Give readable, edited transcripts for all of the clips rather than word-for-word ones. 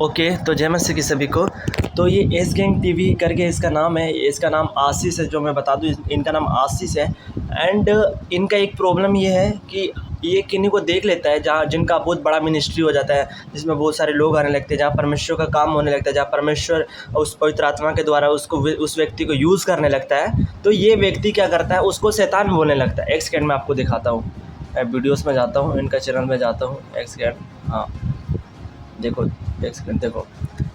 Okay, तो जय मसीह की सभी को। तो ये एस गैंग टीवी करके इसका नाम है, इसका नाम आशीष है। जो मैं बता दूँ, इनका नाम आशीष है। एंड इनका एक प्रॉब्लम ये है कि ये किन्हीं को देख लेता है जहाँ जिनका बहुत बड़ा मिनिस्ट्री हो जाता है, जिसमें बहुत सारे लोग आने लगते हैं, जहाँ परमेश्वर का काम होने लगता है, जहाँ परमेश्वर उस पवित्र आत्मा के द्वारा उस व्यक्ति को यूज़ करने लगता है। तो ये व्यक्ति क्या करता है, उसको शैतान बोलने लगता है। एक सेकेंड में आपको दिखाता हूँ, मैं वीडियोज़ में जाता हूँ, इनका चैनल में जाता हूँ। एक सेकेंड, हाँ देखो, एक सेकंड देखो,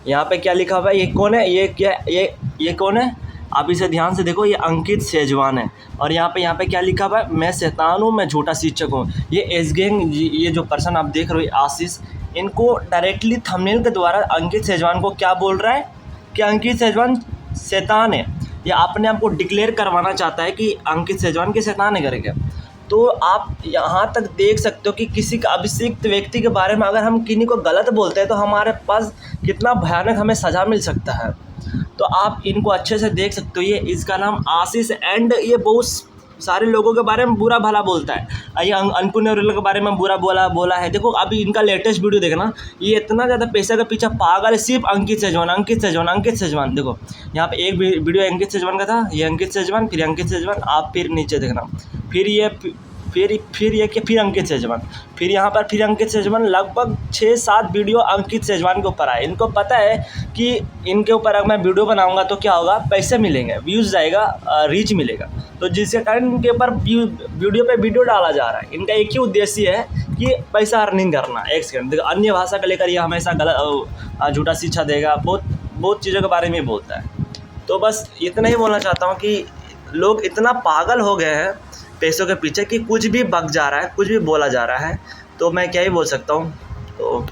यहाँ पे क्या लिखा हुआ है, ये कौन है, ये कौन है, आप इसे ध्यान से देखो, ये अंकित सेजवान है। और यहाँ पे क्या लिखा हुआ है, मैं शैतान हूँ, मैं झूठा शिक्षक हूँ। ये एस गैंग, ये जो पर्सन आप देख रहे हो आशीष, इनको डायरेक्टली थंबनेल के द्वारा अंकित सेजवान को क्या बोल रहा है कि अंकित सेजवान शैतान है। या अपने आप को डिक्लेयर करवाना चाहता है कि अंकित सेजवान के शैतान है करके। तो आप यहाँ तक देख सकते हो कि किसी का अभिषिक्त व्यक्ति के बारे में अगर हम किन्हीं को गलत बोलते हैं तो हमारे पास कितना भयानक हमें सज़ा मिल सकता है। तो आप इनको अच्छे से देख सकते हो। ये इसका नाम आशीष एंड ये बहुत सारे लोगों के बारे में बुरा भला बोलता है। ये अनपुर न्यूरल के बारे में बुरा बोला है। देखो अभी इनका लेटेस्ट वीडियो देखना, ये इतना ज़्यादा पैसा का पीछा पागल है, सिर्फ अंकित सेजवान। देखो यहाँ पे एक वीडियो अंकित सेजवान का था, ये अंकित सेजवान, फिर अंकित सेजवान, आप फिर नीचे देखना, फिर अंकित सेजवान, फिर यहाँ पर फिर अंकित सेजवान। लगभग 6-7 वीडियो अंकित सेजवान के ऊपर आए। इनको पता है कि इनके ऊपर अगर मैं वीडियो बनाऊंगा तो क्या होगा, पैसे मिलेंगे, व्यूज़ जाएगा, रीच मिलेगा। तो जिसके कारण इनके ऊपर वीडियो पे वीडियो डाला जा रहा है। इनका एक ही उद्देश्य है कि पैसा अर्निंग करना। एक सेकंड देखो, अन्य भाषा को लेकर ये हमेशा गलत झूठा शिक्षा देगा, बहुत चीज़ों के बारे में बोलता है। तो बस इतना ही बोलना चाहता हूँ कि लोग इतना पागल हो गए हैं पैसों के पीछे कि कुछ भी बक जा रहा है, कुछ भी बोला जा रहा है। तो मैं क्या ही बोल सकता हूँ। तो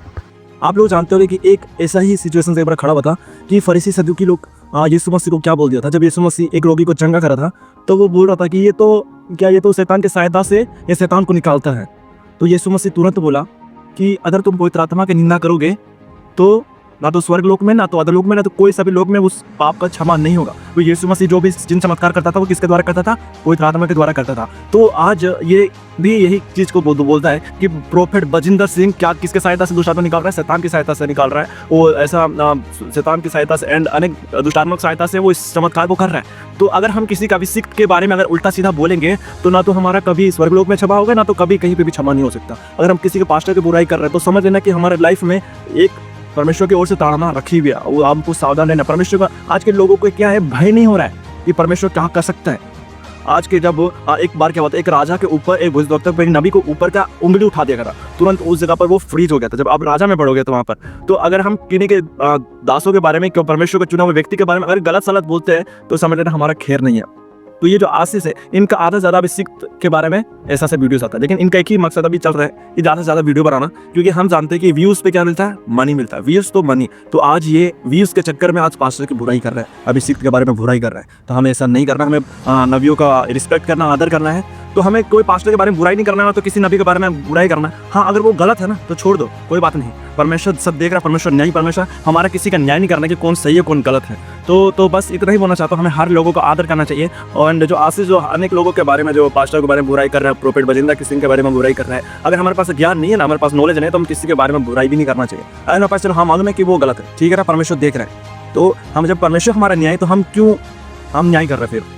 आप लोग जानते हो कि एक ऐसा ही सिचुएशन से एक बार खड़ा हुआ था कि फरीसी सदूकी लोग यीशु मसीह को क्या बोल दिया था। जब यीशु मसीह एक रोगी को चंगा करा था तो वो बोल रहा था कि ये तो शैतान की सहायता से ये शैतान को निकालता है। तो यीशु मसीह तुरंत बोला कि अगर तुम पवित्र आत्मा की निंदा करोगे तो ना तो स्वर्ग लोक में, ना तो अधोलोक में, ना तो कोई सभी लोक में उस पाप का क्षमा नहीं होगा। तो यीशु मसीह जो भी जिन चमत्कार करता था वो किसके द्वारा करता था, पवित्र आत्मा के द्वारा करता था। तो आज ये भी यही चीज को बोलता है कि प्रोफेट बजिंदर सिंह क्या किसके सहायता से दुष्ट आत्मा निकाल रहा है, शैतान की सहायता से निकाल रहा है। वो ऐसा शैतान की सहायता से एंड अनेक दुष्ट आत्मा की सहायता से वो इस चमत्कार को कर रहा है। तो अगर हम किसी का अभिषिक्त के बारे में अगर उल्टा सीधा बोलेंगे तो ना तो हमारा कभी स्वर्गलोक में क्षमा होगा, ना तो कभी कहीं पे भी क्षमा नहीं हो सकता। अगर हम किसी के पास्टर की बुराई कर रहे हैं तो समझ लेना कि हमारे लाइफ में एक परमेश्वर की ओर से ताड़ना रखी हुई है। वो आपको सावधान रहना। परमेश्वर का आज के लोगों को क्या है, भय नहीं हो रहा है कि परमेश्वर क्या कर सकता है। आज के जब एक बार क्या होता है, एक राजा के ऊपर एक भविष्यवक्ता पे नबी को ऊपर का उंगली उठा दिया गया था, तुरंत उस जगह पर वो फ्रीज हो गया था। जब आप राजा में बढ़ोगे तो वहां पर तो अगर हम किन्हीं के दासों के बारे में, क्यों परमेश्वर के चुने हुए व्यक्ति के बारे में अगर गलत सलत बोलते हैं तो समझ लेना हमारा खैर नहीं है। तो ये जो आशीष है, इनका आधा से ज़्यादा अभिषिक्त के बारे में ऐसा से वीडियोस आता है, लेकिन इनका एक ही मकसद अभी चल रहा है कि ज़्यादा से ज़्यादा वीडियो बनाना, क्योंकि हम जानते हैं कि व्यूज़ पे क्या मिलता है, मनी मिलता है। व्यूज़ तो मनी। तो आज ये व्यूज़ के चक्कर में आज पास्टर की बुराई कर रहा है, अभिषिक्त के बारे में बुराई कर रहा है। तो हमें ऐसा नहीं करना। हमें नबियों का रिस्पेक्ट करना, आदर करना है। तो हमें कोई पास्टर के बारे में बुराई नहीं करना है, तो किसी नबी के बारे में बुराई करना है। हाँ, अगर वो गलत है ना तो छोड़ दो, कोई बात नहीं। परमेश्वर सब देख रहा है, परमेश्वर न्याय, परमेश्वर हमारा किसी का न्याय नहीं करना कि कौन सही है कौन गलत है। तो बस इतना ही बोलना चाहता हूँ, हमें हर लोगों को आदर करना चाहिए। और जो आशीष जो अनेक लोगों के बारे में, जो पास्टर के बारे में बुराई कर रहा है, प्रोफेट बजिंदर सिंह के बारे में बुराई कर रहा है, अगर हमारे पास ज्ञान नहीं है ना, हमारे पास नॉलेज नहीं है, तो हम किसी के बारे में बुराई भी नहीं करना चाहिए। अगर हमारे पास चलो हाँ मालूम है कि वो गलत है, ठीक है ना, परमेश्वर देख रहे हैं, तो हम जब परमेश्वर हमारा न्याय, तो हम क्यों न्याय कर रहे हैं? फिर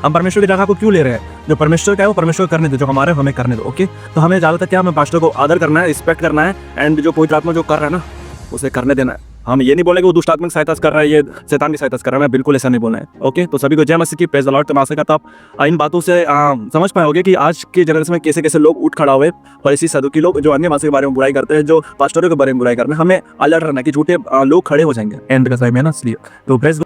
हम परमेश्वर की जगह को क्यों ले रहे हैं? जो परमेश्वर का है वो परमेश्वर करने दो, जो हमारे हमें करने दो। ओके, तो हमें ज़्यादातर क्या, हमें पास्टर को आदर करना है, रिस्पेक्ट करना है, एंड जो पवित्र आत्मा जो कर रहा है ना उसे करने देना है। हम ये नहीं बोले कि वो दुष्ट आत्मा की सहायता कर रहा है, ये शैतान की सहायता कर रहा है। मैं बिल्कुल ऐसा नहीं बोलना है। ओके, तो सभी को जय मसीह की, प्रेज द लॉर्ड। तो मैं आशा करता हूं आप इन बातों से समझ पाए होगे कि आज के जनरेशन में कैसे कैसे लोग उठ खड़ा हुए, फरीसी सदूकी लोग जो अन्य भाषा के बारे में बुराई करते हैं, जो पास्टरों के बारे में बुराई कर रहे हैं। हमें अलर्ट रहना कि झूठे लोग खड़े हो जाएंगे एंड का टाइम है ना, इसलिए तो प्रेज